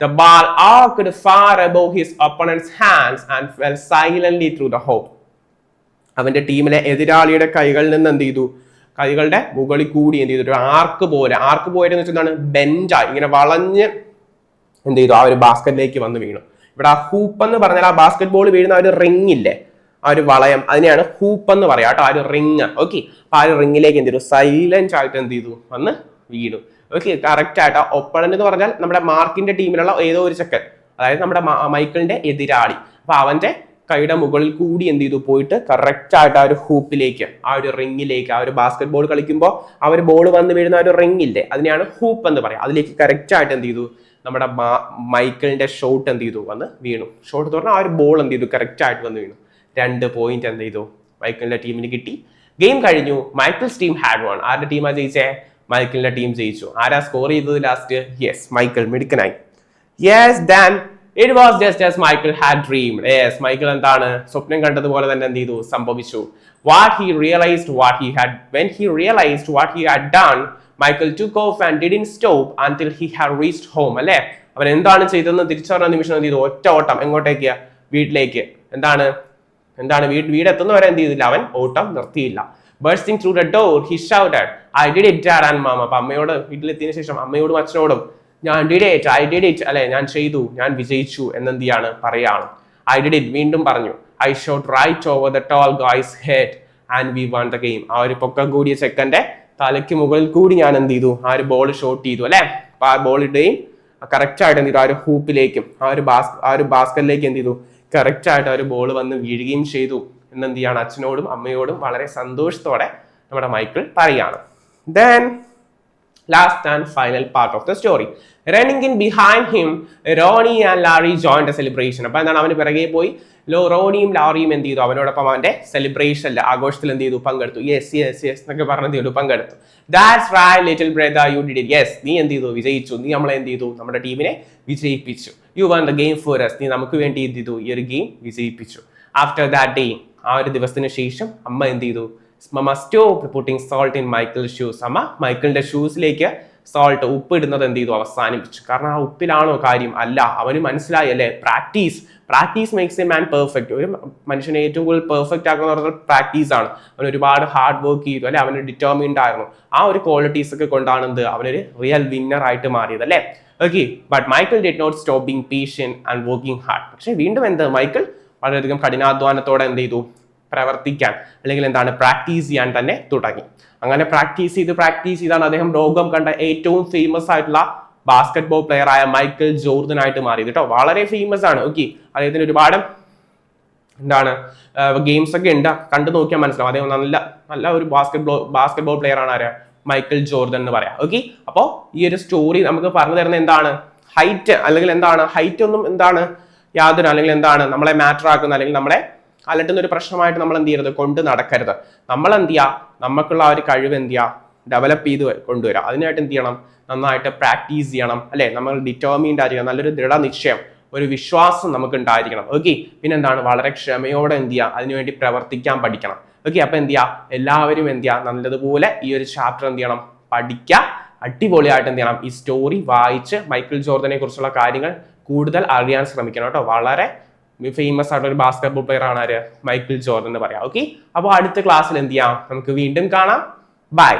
The ball arced far above his opponent's hands and fell silently through the hole. അവന്റെ ടീമിലെ എതിരാളിയുടെ കൈകളിൽ നിന്ന് എന്ത് ചെയ്തു, കൈകളുടെ മുകളിൽ കൂടി എന്ത് ചെയ്തു, ഒരു ആർക്ക് പോലെ എന്ന് വെച്ചാൽ എന്താണ്, ബെൻഡായി ഇങ്ങനെ വളഞ്ഞ് എന്ത് ചെയ്തു ആ ഒരു ബാസ്ക്കറ്റിലേക്ക് വന്ന് വീണു. ഇവിടെ ആ ഹൂപ്പ് എന്ന് പറഞ്ഞാൽ ആ ബാസ്കറ്റ് ബോൾ വീഴുന്ന ആ ഒരു റിംഗ് ഇല്ലേ, ആ ഒരു വളയം, അതിനെയാണ് ഹൂപ്പ് എന്ന് പറയാം കേട്ടോ, ആ ഒരു റിംഗ്. ഓക്കെ, അപ്പൊ ആ ഒരു റിംഗിലേക്ക് എന്ത് ചെയ്തു, സൈലന്റ് ആയിട്ട് എന്ത് ചെയ്തു വന്ന് വീണു. ഓക്കെ, കറക്റ്റ് ആയിട്ട് ഒപ്പണന്റ് എന്ന് പറഞ്ഞാൽ നമ്മുടെ മാർക്കിന്റെ ടീമിലുള്ള ഏതോ ഒരു ചെക്കൻ, അതായത് നമ്മുടെ മൈക്കിളിന്റെ എതിരാളി. അപ്പൊ അവന്റെ കൈയുടെ മുകളിൽ കൂടി എന്ത് ചെയ്തു പോയിട്ട് കറക്റ്റ് ആയിട്ട് ആ ഒരു ഹൂപ്പിലേക്ക്, ആ ഒരു റിംഗിലേക്ക്, ആ ഒരു ബാസ്കറ്റ് ബോൾ കളിക്കുമ്പോൾ ആ ഒരു ബോൾ വന്ന് വീഴുന്ന ആ ഒരു റിംഗ് ഇല്ലേ, അതിനെയാണ് ഹൂപ്പ് എന്ന് പറയാം. അതിലേക്ക് കറക്റ്റ് ആയിട്ട് എന്ത് ചെയ്തു നമ്മുടെ മൈക്കിളിന്റെ ഷോട്ട് എന്ത് ചെയ്തു വന്ന് വീണു. ഷോട്ട് എന്ന് പറഞ്ഞാൽ ആ ഒരു ബോൾ എന്ത് ചെയ്തു കറക്റ്റ് ആയിട്ട് വന്ന് വീണു. 2 പോയിന്റ് എന്ത് ചെയ്തു മൈക്കിളിന്റെ ടീമിന് കിട്ടി. ഗെയിം കഴിഞ്ഞു. Michael's team had won. ആരുടെ ടീമാ ജയിച്ചേ? മൈക്കിളിന്റെ ടീം ജയിച്ചു. ആരാ സ്കോർ ചെയ്തത് ലാസ്റ്റ്? യെസ്, മൈക്കിൾ മിടുക്കനായി. Yes, then it was just as Michael had dreamed. Yes, Michael എന്താണ് സ്വപ്നം കണ്ടതുപോലെ തന്നെ എന്ത് ചെയ്തു സംഭവിച്ചു. When he realized what he had done, Michael took off and didn't stop until he had reached home. അല്ലേ, അവൻ എന്താണ് ചെയ്തതെന്ന് തിരിച്ചറിഞ്ഞ നിമിഷം എന്ത് ചെയ്തു, ഒറ്റ ഓട്ടം. എങ്ങോട്ടേക്ക്? വീട്ടിലേക്ക്. എന്താണ് വീട് എത്തുന്നവരെ എന്ത് ചെയ്തില്ല, അവൻ ഓട്ടം നിർത്തിയില്ല. Bursting through the door, he shouted, I did it, Dad and Mama. അപ്പൊ അമ്മയോട്, വീട്ടിലെത്തിയതിനു ശേഷം അമ്മയോടും അച്ഛനോടും I did it അല്ലെ, ഞാൻ ചെയ്തു, ഞാൻ വിജയിച്ചു എന്നെന്ത് ചെയ്യാണ് പറയാണ്. I did it വീണ്ടും പറഞ്ഞു. I shot right over the tall guy's head and we won the game. ആ ഒരു പൊക്കം കൂടിയ ചെക്കന്റെ തലയ്ക്ക് മുകളിൽ കൂടി ഞാൻ എന്ത് ചെയ്തു, ആ ഒരു ബോൾ ഷോട്ട് ചെയ്തു അല്ലെ. അപ്പൊ ആ ബോൾ ഇടുകയും കറക്റ്റ് ആയിട്ട് എന്ത് ചെയ്തു, ആ ഒരു ഹൂപ്പിലേക്കും ആ ഒരു ബാസ്കറ്റിലേക്ക് എന്ത് ചെയ്തു കറക്റ്റ് ആയിട്ട് ആ ഒരു ബോൾ വന്ന് വീഴുകയും ചെയ്തു എന്നെന്ത് ചെയ്യാണ് അച്ഛനോടും അമ്മയോടും വളരെ സന്തോഷത്തോടെ നമ്മുടെ മൈക്കിൾ പറയാണ്. Then last and final part of the story. Running in behind him, Ronnie and Larry joined the celebration. അപ്പൊ എന്താണ്, അവന് പിറകെ പോയി റോണിയും ലാറിയും എന്ത് ചെയ്തു, അവനോടൊപ്പം അവന്റെ സെലിബ്രേഷനിൽ, ആഘോഷത്തിൽ എന്ത് ചെയ്തു പങ്കെടുത്തു. യെസ് എന്നൊക്കെ പറഞ്ഞ് പങ്കെടുത്തു. That's right little brother, you did it. Yes, നീ എന്ത് ചെയ്തു, വിജയിച്ചു. നീ നമ്മളെ എന്ത് ചെയ്തു, നമ്മുടെ ടീമിനെ വിജയിപ്പിച്ചു. You won the game for us. നീ നമുക്ക് വേണ്ടി എന്ത് ചെയ്തു, ഈ ഒരു ഗെയിം വിജയിപ്പിച്ചു. After that day, ആ ഒരു ദിവസത്തിന് ശേഷം അമ്മ എന്ത് ചെയ്തു, Mama stopped putting salt in Michael's shoes. അമ്മ മൈക്കിളിന്റെ ഷൂസിലേക്ക് സോൾട്ട്, ഉപ്പ് ഇടുന്നത് എന്ത് ചെയ്തു, അവസാനിപ്പിച്ചു. കാരണം ആ ഉപ്പിലാണോ കാര്യം? അല്ല, അവന് മനസ്സിലായി അല്ലേ, practice makes a man perfect. ഒരു മനുഷ്യനെ ഏറ്റവും കൂടുതൽ പെർഫെക്റ്റ് ആക്കുന്ന പറഞ്ഞാൽ പ്രാക്ടീസ് ആണ്. അവൻ ഒരുപാട് ഹാർഡ് വർക്ക് ചെയ്തു അല്ലെ, അവന് ഡിറ്റർമിൻഡ് ആയിരുന്നു. ആ ഒരു ക്വാളിറ്റീസ് ഒക്കെ കൊണ്ടാണ് എന്ത് അവനൊരു റിയൽ വിന്നർ ആയിട്ട് മാറിയത് അല്ലേ. Okay, but Michael did not stop being patient and working hard. പക്ഷെ വീണ്ടും എന്ത്, മൈക്കിൾ വളരെയധികം കഠിനാധ്വാനത്തോടെ എന്ത് ചെയ്തു, പ്രവർത്തിക്കാൻ അല്ലെങ്കിൽ എന്താണ് പ്രാക്ടീസ് ചെയ്യാൻ തന്നെ തുടങ്ങി. അങ്ങനെ പ്രാക്ടീസ് ചെയ്താണ് അദ്ദേഹം ലോകം കണ്ട ഏറ്റവും ഫേമസ് ആയിട്ടുള്ള ബാസ്കറ്റ് ബോൾ പ്ലെയർ ആയ മൈക്കിൾ ജോർദൻ ആയിട്ട് മാറിയത് കേട്ടോ. വളരെ ഫേമസ് ആണ്. ഓക്കെ, അദ്ദേഹത്തിന് ഒരുപാട് എന്താണ് ഗെയിംസ് ഒക്കെ ഉണ്ട്, കണ്ടു നോക്കിയാൽ മനസ്സിലാവും. അദ്ദേഹം നല്ല ഒരു ബാസ്കറ്റ് ബോൾ പ്ലെയർ ആണ് ആര്, മൈക്കിൾ ജോർദൻ എന്ന് പറയാം. ഓക്കെ, അപ്പോൾ ഈ ഒരു സ്റ്റോറി നമുക്ക് പറഞ്ഞു തരുന്നത് എന്താണ്, ഹൈറ്റ് അല്ലെങ്കിൽ എന്താണ് ഹൈറ്റ് ഒന്നും എന്താണ് യാതൊരു അല്ലെങ്കിൽ എന്താണ് നമ്മളെ മാറ്റർ ആക്കുന്ന അല്ലെങ്കിൽ നമ്മളെ അലട്ടുന്ന ഒരു പ്രശ്നമായിട്ട് നമ്മൾ എന്ത് ചെയ്യരുത്, കൊണ്ട് നടക്കരുത്. നമ്മൾ എന്ത് ചെയ്യുക, നമുക്കുള്ള ആ ഒരു കഴിവ് എന്ത് ചെയ്യുക, ഡെവലപ്പ് ചെയ്ത് കൊണ്ടുവരിക. അതിനായിട്ട് എന്ത് ചെയ്യണം, നന്നായിട്ട് പ്രാക്ടീസ് ചെയ്യണം അല്ലെ. നമ്മൾ ഡിറ്റർമിൻഡ് ആയിരിക്കണം, നല്ലൊരു ദൃഢനിശ്ചയം, ഒരു വിശ്വാസം നമുക്ക് ഉണ്ടായിരിക്കണം. ഓക്കെ, പിന്നെ എന്താണ്, വളരെ ക്ഷമയോടെ എന്ത് ചെയ്യുക, അതിനുവേണ്ടി പ്രവർത്തിക്കാൻ പഠിക്കണം. ഓക്കെ, അപ്പൊ എന്ത് ചെയ്യുക, എല്ലാവരും എന്ത് ചെയ്യുക, നല്ലതുപോലെ ഈ ഒരു ചാപ്റ്റർ എന്ത് ചെയ്യണം, പഠിക്കുക. അടിപൊളിയായിട്ട് എന്ത് ചെയ്യണം, ഈ സ്റ്റോറി വായിച്ച് മൈക്കിൾ ജോർദനെ കുറിച്ചുള്ള കാര്യങ്ങൾ കൂടുതൽ അറിയാൻ ശ്രമിക്കണം കേട്ടോ. വളരെ ഫേമസ് ആയിട്ടുള്ള ഒരു ബാസ്കറ്റ് ബോൾ പ്ലെയർ ആണ് ആര്, മൈക്കിൾ ജോർദൻ എന്ന് പറയാം. ഓക്കെ, അപ്പോൾ അടുത്ത ക്ലാസ്സിൽ എന്ത് ചെയ്യാം, നമുക്ക് വീണ്ടും കാണാം. ബൈ.